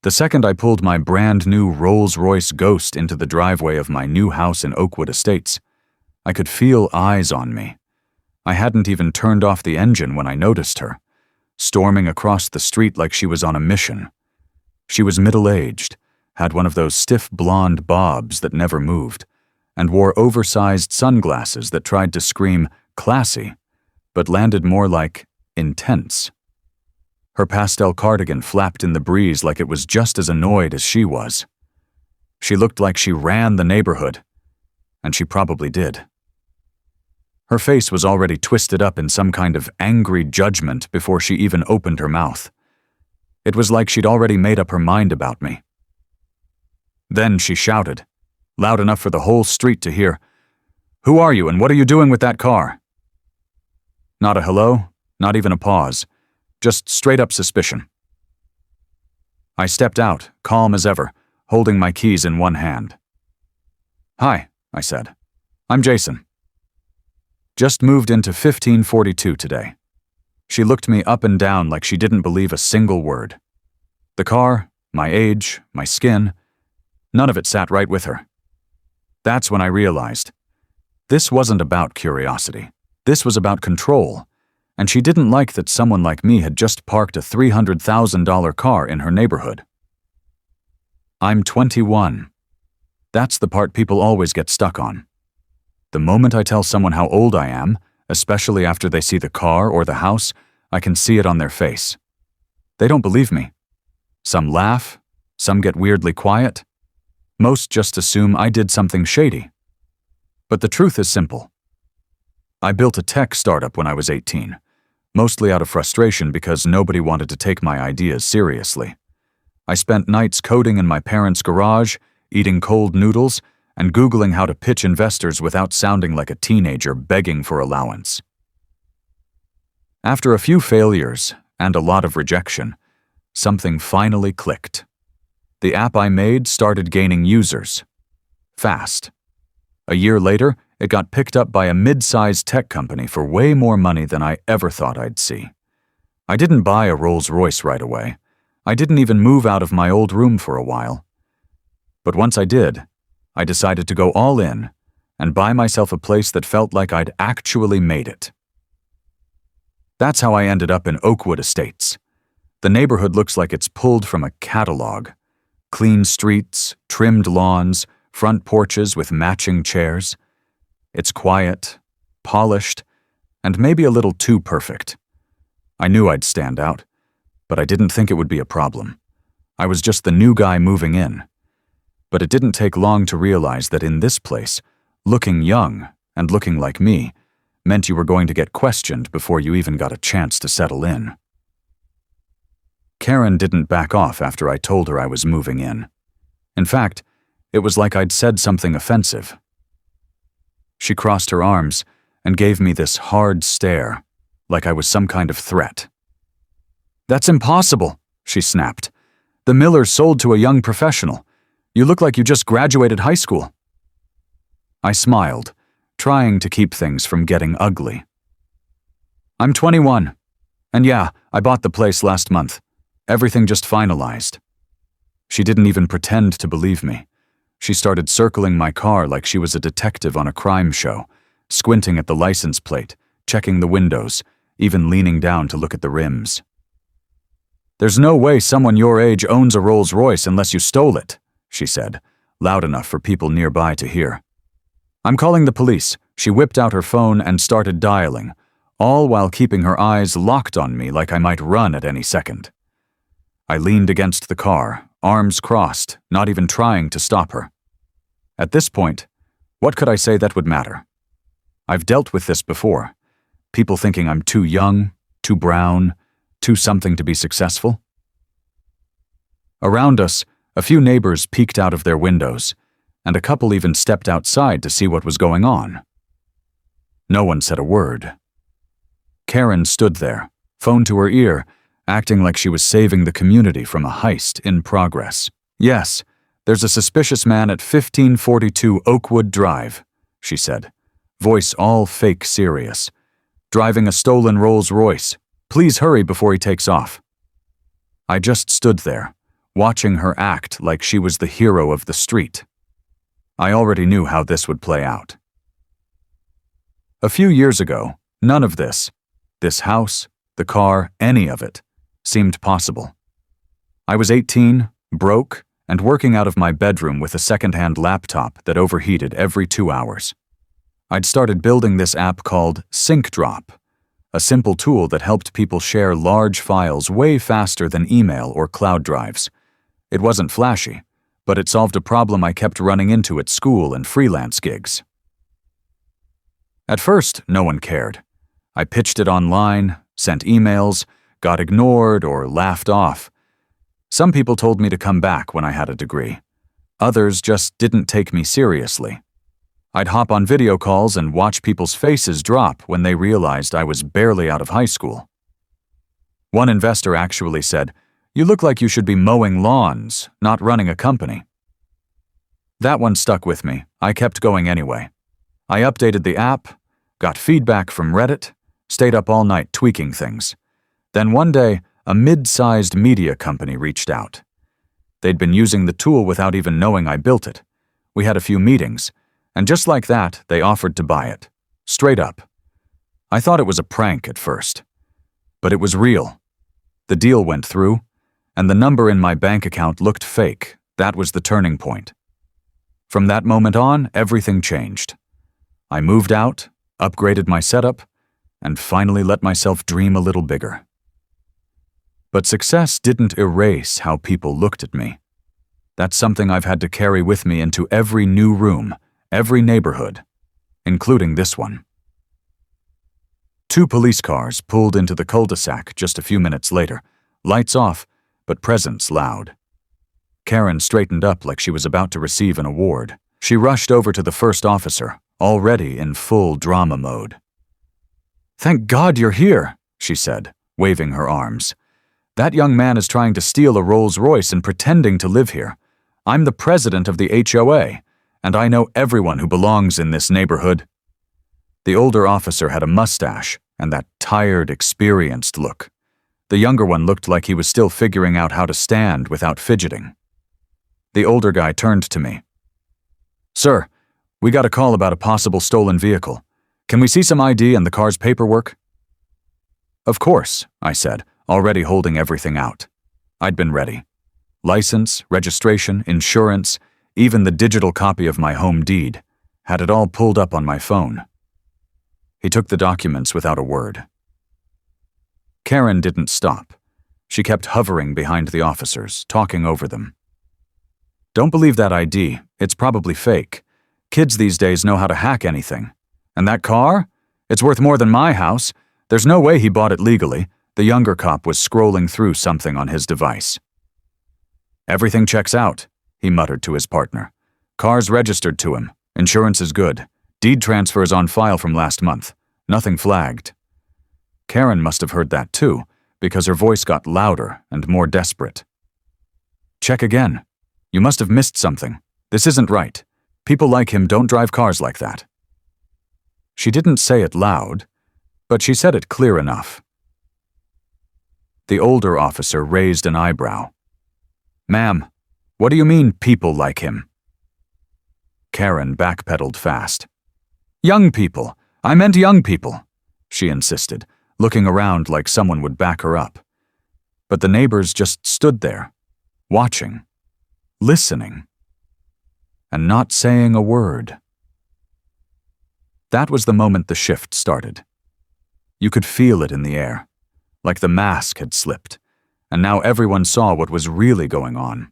The second I pulled my brand new Rolls-Royce Ghost into the driveway of my new house in Oakwood Estates, I could feel eyes on me. I hadn't even turned off the engine when I noticed her, storming across the street like she was on a mission. She was middle-aged, had one of those stiff blonde bobs that never moved, and wore oversized sunglasses that tried to scream classy, but landed more like intense. Her pastel cardigan flapped in the breeze like it was just as annoyed as she was. She looked like she ran the neighborhood, and she probably did. Her face was already twisted up in some kind of angry judgment before she even opened her mouth. It was like she'd already made up her mind about me. Then she shouted, loud enough for the whole street to hear, "Who are you and what are you doing with that car?" Not a hello, not even a pause, just straight-up suspicion. I stepped out, calm as ever, holding my keys in one hand. "Hi," I said. "I'm Jason. Just moved into 1542 today." She looked me up and down like she didn't believe a single word. The car, my age, my skin, none of it sat right with her. That's when I realized. This wasn't about curiosity. This was about control, and she didn't like that someone like me had just parked a $300,000 car in her neighborhood. I'm 21. That's the part people always get stuck on. The moment I tell someone how old I am, especially after they see the car or the house, I can see it on their face. They don't believe me. Some laugh, some get weirdly quiet. Most just assume I did something shady. But the truth is simple. I built a tech startup when I was 18, mostly out of frustration because nobody wanted to take my ideas seriously. I spent nights coding in my parents' garage, eating cold noodles, and Googling how to pitch investors without sounding like a teenager begging for allowance. After a few failures and a lot of rejection, something finally clicked. The app I made started gaining users. Fast. A year later, it got picked up by a mid-sized tech company for way more money than I ever thought I'd see. I didn't buy a Rolls-Royce right away. I didn't even move out of my old room for a while. But once I did, I decided to go all in and buy myself a place that felt like I'd actually made it. That's how I ended up in Oakwood Estates. The neighborhood looks like it's pulled from a catalog. Clean streets, trimmed lawns, front porches with matching chairs. It's quiet, polished, and maybe a little too perfect. I knew I'd stand out, but I didn't think it would be a problem. I was just the new guy moving in. But it didn't take long to realize that in this place, looking young and looking like me meant you were going to get questioned before you even got a chance to settle in. Karen didn't back off after I told her I was moving in. In fact, it was like I'd said something offensive. She crossed her arms and gave me this hard stare, like I was some kind of threat. "That's impossible," she snapped. "The Millers sold to a young professional. You look like you just graduated high school." I smiled, trying to keep things from getting ugly. "I'm 21. And yeah, I bought the place last month. Everything just finalized." She didn't even pretend to believe me. She started circling my car like she was a detective on a crime show, squinting at the license plate, checking the windows, even leaning down to look at the rims. "There's no way someone your age owns a Rolls-Royce unless you stole it," she said, loud enough for people nearby to hear. "I'm calling the police." She whipped out her phone and started dialing, all while keeping her eyes locked on me like I might run at any second. I leaned against the car, arms crossed, not even trying to stop her. At this point, what could I say that would matter? I've dealt with this before. People thinking I'm too young, too brown, too something to be successful. Around us, a few neighbors peeked out of their windows, and a couple even stepped outside to see what was going on. No one said a word. Karen stood there, phone to her ear, acting like she was saving the community from a heist in progress. "Yes, there's a suspicious man at 1542 Oakwood Drive," she said, voice all fake serious. "Driving a stolen Rolls-Royce. Please hurry before he takes off." I just stood there, watching her act like she was the hero of the street. I already knew how this would play out. A few years ago, none of this house, the car, any of it, seemed possible. I was 18, broke, and working out of my bedroom with a second-hand laptop that overheated every 2 hours. I'd started building this app called SyncDrop, a simple tool that helped people share large files way faster than email or cloud drives. It wasn't flashy, but it solved a problem I kept running into at school and freelance gigs. At first, no one cared. I pitched it online, sent emails, got ignored or laughed off. Some people told me to come back when I had a degree. Others just didn't take me seriously. I'd hop on video calls and watch people's faces drop when they realized I was barely out of high school. One investor actually said, "You look like you should be mowing lawns, not running a company." That one stuck with me. I kept going anyway. I updated the app, got feedback from Reddit, stayed up all night tweaking things. Then one day, a mid-sized media company reached out. They'd been using the tool without even knowing I built it. We had a few meetings, and just like that, they offered to buy it. Straight up. I thought it was a prank at first. But it was real. The deal went through, and the number in my bank account looked fake. That was the turning point. From that moment on, everything changed. I moved out, upgraded my setup, and finally let myself dream a little bigger. But success didn't erase how people looked at me. That's something I've had to carry with me into every new room, every neighborhood, including this one. 2 police cars pulled into the cul-de-sac just a few minutes later, lights off, but presence loud. Karen straightened up like she was about to receive an award. She rushed over to the first officer, already in full drama mode. "Thank God you're here," she said, waving her arms. "That young man is trying to steal a Rolls-Royce and pretending to live here. I'm the president of the HOA, and I know everyone who belongs in this neighborhood." The older officer had a mustache and that tired, experienced look. The younger one looked like he was still figuring out how to stand without fidgeting. The older guy turned to me. "Sir, we got a call about a possible stolen vehicle. Can we see some ID and the car's paperwork?" "Of course," I said, already holding everything out. I'd been ready. License, registration, insurance, even the digital copy of my home deed. Had it all pulled up on my phone. He took the documents without a word. Karen didn't stop. She kept hovering behind the officers, talking over them. "Don't believe that ID. It's probably fake. Kids these days know how to hack anything. And that car? It's worth more than my house. There's no way he bought it legally." The younger cop was scrolling through something on his device. "Everything checks out," he muttered to his partner. "Car's registered to him. Insurance is good. Deed transfer is on file from last month. Nothing flagged." Karen must have heard that too, because her voice got louder and more desperate. "Check again. You must have missed something. This isn't right. People like him don't drive cars like that." She didn't say it loud, but she said it clear enough. The older officer raised an eyebrow. "Ma'am, what do you mean, people like him?" Karen backpedaled fast. "Young people. I meant young people," she insisted, looking around like someone would back her up. But the neighbors just stood there, watching, listening, and not saying a word. That was the moment the shift started. You could feel it in the air, like the mask had slipped, and now everyone saw what was really going on.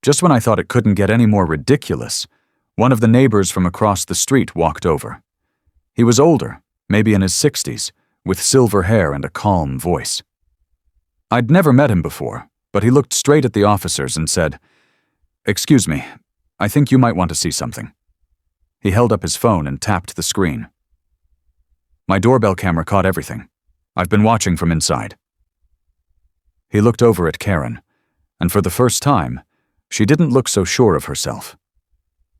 Just when I thought it couldn't get any more ridiculous, one of the neighbors from across the street walked over. He was older, maybe in his 60s, with silver hair and a calm voice. I'd never met him before, but he looked straight at the officers and said, "Excuse me, I think you might want to see something." He held up his phone and tapped the screen. My doorbell camera caught everything. I've been watching from inside. He looked over at Karen, and for the first time, she didn't look so sure of herself.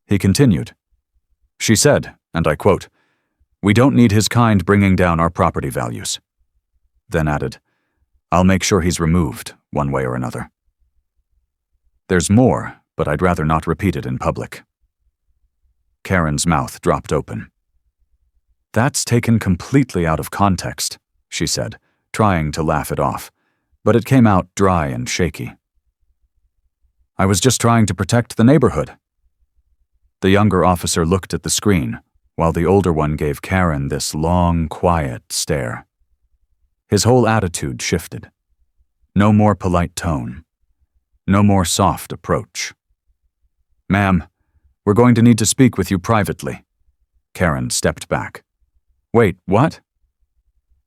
He continued. She said, and I quote, "We don't need his kind bringing down our property values." Then added, "I'll make sure he's removed, one way or another." There's more, but I'd rather not repeat it in public. Karen's mouth dropped open. That's taken completely out of context, she said, trying to laugh it off, but it came out dry and shaky. I was just trying to protect the neighborhood. The younger officer looked at the screen, while the older one gave Karen this long, quiet stare. His whole attitude shifted. No more polite tone. No more soft approach. Ma'am, we're going to need to speak with you privately. Karen stepped back. Wait, what?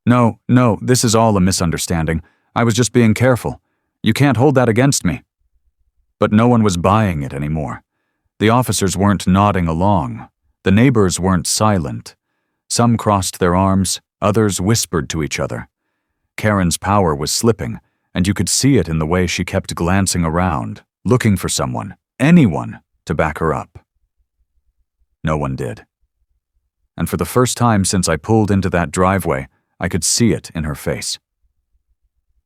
No, this is all a misunderstanding. I was just being careful. You can't hold that against me. But no one was buying it anymore. The officers weren't nodding along. The neighbors weren't silent. Some crossed their arms, others whispered to each other. Karen's power was slipping, and you could see it in the way she kept glancing around, looking for someone, anyone, to back her up. No one did. And for the first time since I pulled into that driveway, I could see it in her face.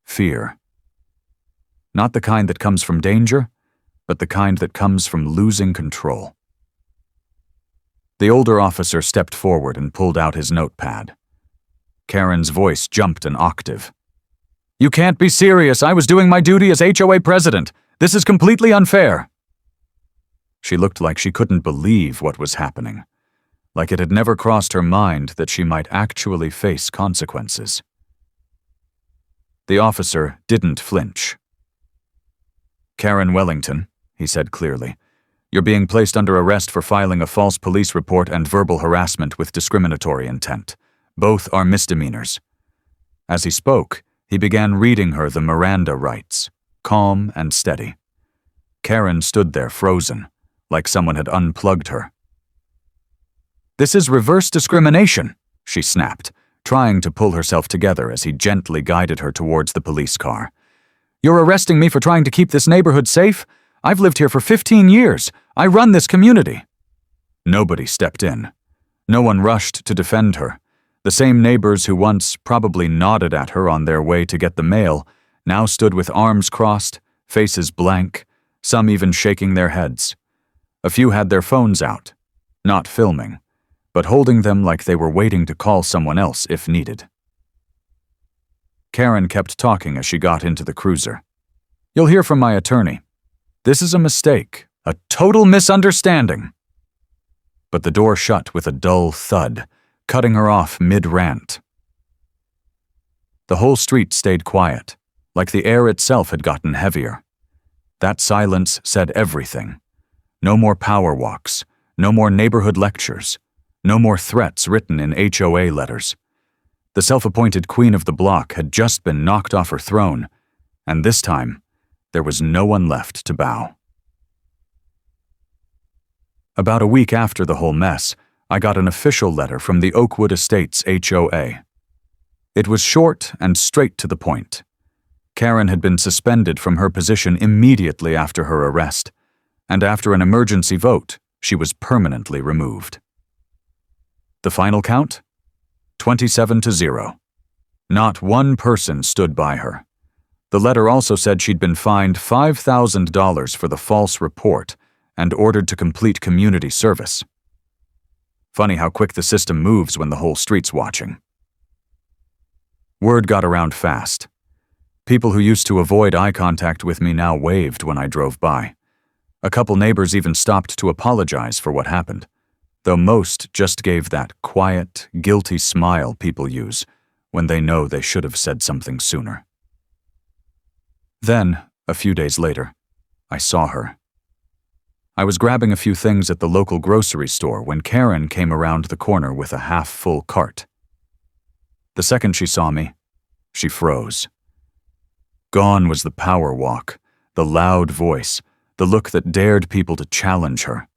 Fear. Not the kind that comes from danger, but the kind that comes from losing control. The older officer stepped forward and pulled out his notepad. Karen's voice jumped an octave. You can't be serious. I was doing my duty as HOA president. This is completely unfair. She looked like she couldn't believe what was happening, like it had never crossed her mind that she might actually face consequences. The officer didn't flinch. Karen Wellington, he said clearly, you're being placed under arrest for filing a false police report and verbal harassment with discriminatory intent. Both are misdemeanors. As he spoke, he began reading her the Miranda rights, calm and steady. Karen stood there frozen, like someone had unplugged her. This is reverse discrimination, she snapped, trying to pull herself together as he gently guided her towards the police car. You're arresting me for trying to keep this neighborhood safe? I've lived here for 15 years. I run this community. Nobody stepped in. No one rushed to defend her. The same neighbors who once probably nodded at her on their way to get the mail now stood with arms crossed, faces blank, some even shaking their heads. A few had their phones out, not filming, but holding them like they were waiting to call someone else if needed. Karen kept talking as she got into the cruiser. You'll hear from my attorney. This is a mistake, a total misunderstanding. But the door shut with a dull thud, cutting her off mid-rant. The whole street stayed quiet, like the air itself had gotten heavier. That silence said everything. No more power walks, no more neighborhood lectures, no more threats written in HOA letters. The self-appointed queen of the block had just been knocked off her throne, and this time, there was no one left to bow. About a week after the whole mess, I got an official letter from the Oakwood Estates HOA. It was short and straight to the point. Karen had been suspended from her position immediately after her arrest, and after an emergency vote, she was permanently removed. The final count? 27-0. Not one person stood by her. The letter also said she'd been fined $5,000 for the false report and ordered to complete community service. Funny how quick the system moves when the whole street's watching. Word got around fast. People who used to avoid eye contact with me now waved when I drove by. A couple neighbors even stopped to apologize for what happened, though most just gave that quiet, guilty smile people use when they know they should have said something sooner. Then, a few days later, I saw her. I was grabbing a few things at the local grocery store when Karen came around the corner with a half-full cart. The second she saw me, she froze. Gone was the power walk, the loud voice, the look that dared people to challenge her.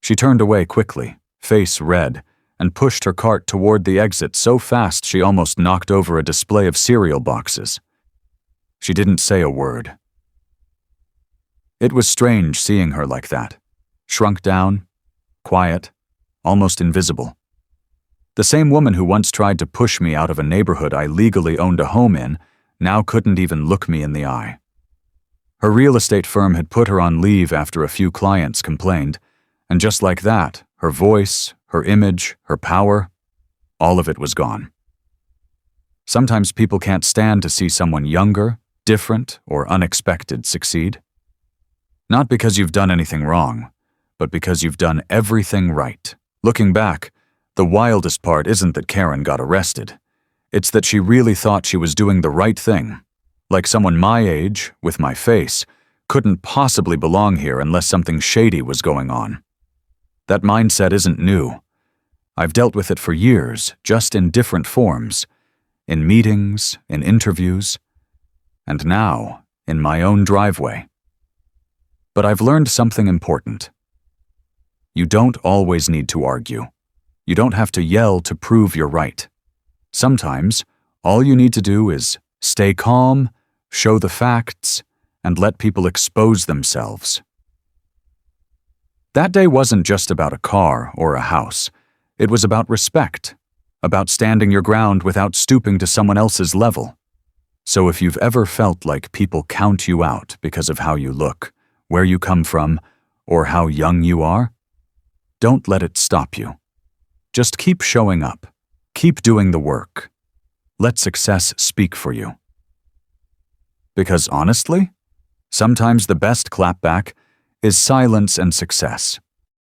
She turned away quickly, face red, and pushed her cart toward the exit so fast she almost knocked over a display of cereal boxes. She didn't say a word. It was strange seeing her like that, shrunk down, quiet, almost invisible. The same woman who once tried to push me out of a neighborhood I legally owned a home in now couldn't even look me in the eye. Her real estate firm had put her on leave after a few clients complained, and just like that, her voice, her image, her power, all of it was gone. Sometimes people can't stand to see someone younger, different, or unexpected succeed. Not because you've done anything wrong, but because you've done everything right. Looking back, the wildest part isn't that Karen got arrested. It's that she really thought she was doing the right thing. Like someone my age, with my face, couldn't possibly belong here unless something shady was going on. That mindset isn't new. I've dealt with it for years, just in different forms. In meetings, in interviews, and now, in my own driveway. But I've learned something important. You don't always need to argue. You don't have to yell to prove you're right. Sometimes, all you need to do is stay calm, show the facts, and let people expose themselves. That day wasn't just about a car or a house. It was about respect, about standing your ground without stooping to someone else's level. So if you've ever felt like people count you out because of how you look, where you come from, or how young you are, don't let it stop you. Just keep showing up. Keep doing the work. Let success speak for you. Because honestly, sometimes the best clapback is silence and success.